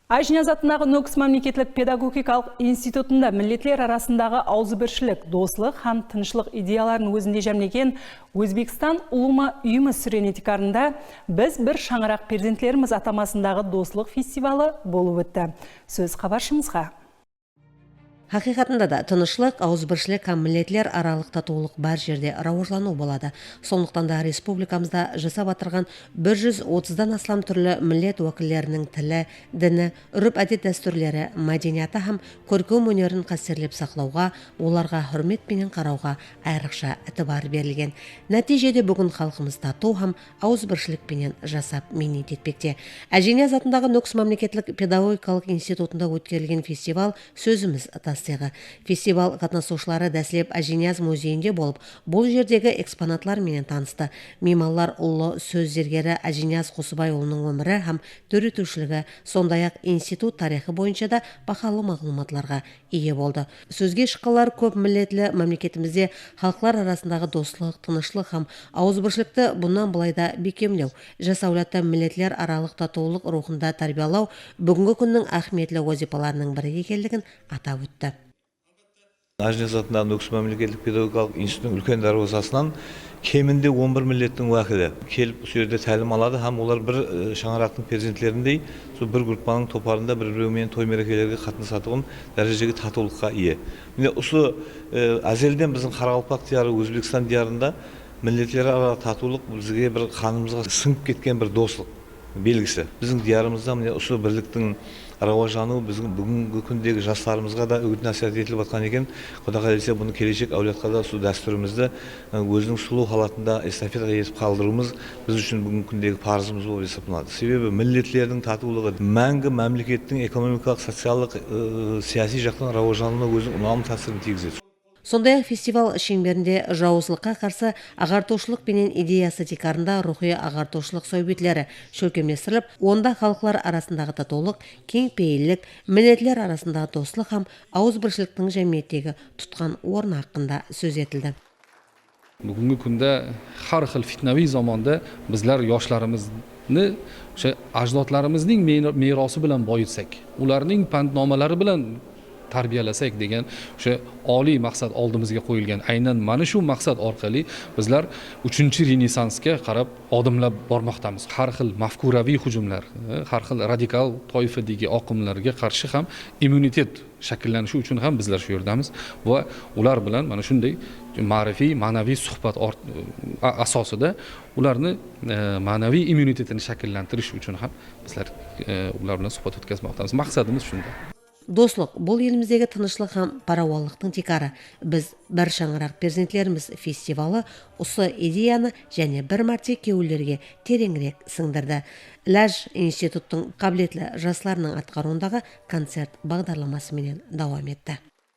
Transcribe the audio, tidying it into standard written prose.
Ажиназ атындағы Нокс мемлекеттік педагогикалық институтында миллетлер арасындағы ауызбіршілік, дослық һәм тынышлық идеяларын өзінде жәмлеген Өзбекстан ұлыма үйімі сүренетикарында біз бір шаңырақ перзентлеріміз атамасындағы дослық фестивалы болып өтті. Сөз хабаршымызға. Хақиқатында да тынышлық, ауызбіршілік һәм миллетлер аралық татулық бар жерде рауажлану болады. Сондықтан да республикамызда жасап атырған 130-дан астам түрлі миллет уәкілдерінің тілі, діні, үріп-әдет дәстүрлері, мәдениеті һәм көркем өнерін қастерлеп сақлауға, оларға хөрметпенен қарауға айрықша ітібар берілген. Нәтижеде бүгін халқымыз тату һәм ауызбіршілікпенен жасап минет етпекте. Ажиназ атындағы Нокс мемлекеттік педагогикалық институтында өткерілген фестиваль сөзіміз Фестиваль қатынасушылары дәслеп Ажиназ музейінде болып, бұл жердегі экспонатлар менен танысты. Меймандар ұлы сөз зергері Ажиназ Қосыбайұлының өмірі һәм төретушілігі, сондай-ақ институт тарихы бойынша да бақалы мағлұматларға ие болды. Сөзге шыққандар көп миллетлі мемлекетімізде халықлар арасындағы достық, тынышлық һәм ауызбіршілікті бұнан былайда бекемдеу, жасаулатты миллетлер аралық татулық рухында тәрбиялау бүгінгі күннің ахметлі вазифаларының бірі екендігін атап өтті. Ажиназ атындағы Нокс мемлекеттік педагогикалық институттың үлкен дарбазасынан кемінде 11 миллеттің уәкілі келіп бұл жерде тәлім алады һәм олар бір шаңырақтың перзенттеріндей сол бір группаның топарында бір-біреуімен той мерекелерге қатынасатығын дәрежеге татулыққа ие. Міне осы әзелден біздің Қарақалпақ дияры, Өзбекстан диярында миллетлер аралық татулық бізге бір қанымызға сіңіп кеткен бір достық белгісі. Біздің диярымызда міне осы бірліктің рауажану біздің бүгінгі күндегі жастарымызға да үгіт насихат етіліп жатқан екен. Құдай қаласа бұны келешек әулетқа да сол дәстүрімізді өзінің сұлу халатында эстафета етіп қалдыруымыз біз үшін бүгінгі күндегі парызымыз болып есептеледі. Себебі миллетлердің татулығы мәңгі мемлекеттің экономикалық, социалдық, саяси жақтан рауажануына өзінің ұнамды тәсірін тигізеді. Сондай-ақ фестиваль шеңберінде жауызлыққа қарсы ағартушылық пенен идеясы текарында рухи ағартушылық сөйбетлері шөлкемлестіріліп, онда халықлар арасындағы татулық, кеңпейілік, миллетлер арасындағы достық һәм ауызбіршіліктің жәмиеттегі тұтқан орны хақында сөз етілді. Бүгінгі күнде har xil fitnaviy zamonda bizlar yoshlarimizni o'sha ajdodlarimizning merosi bilan boyitsak, ularning pandnomalari bilan tarbiyalasak degan o'sha oliy maqsad oldimizga qo'yilgan. Aynan mana shu maqsad orqali bizlar 3-renesansga qarab odimlab bormoqdamiz. Har xil mafkuraviy hujumlar, har xil radikal toifadagi oqimlarga qarshi ham immunitet shakllanishi uchun ham bizlar shu yerdamiz va ular bilan mana shunday ma'rifiy, ma'naviy suhbat asosida ularni ma'naviy immunitetini shakllantirish uchun ham bizlar ular bilan suhbat o'tkazmoqdamiz. Maqsadimiz shunda. Достық бұл еліміздегі тынышлық һәм парауалықтың текары. Біз бір шаңырақ перзентлеріміз фестивалы осы идеяны және бір мәрте кеулерге тереңірек сіңдірді. Ләж институттың қабілетлі жастарының атқаруындағы концерт бағдарламасымен давам етті.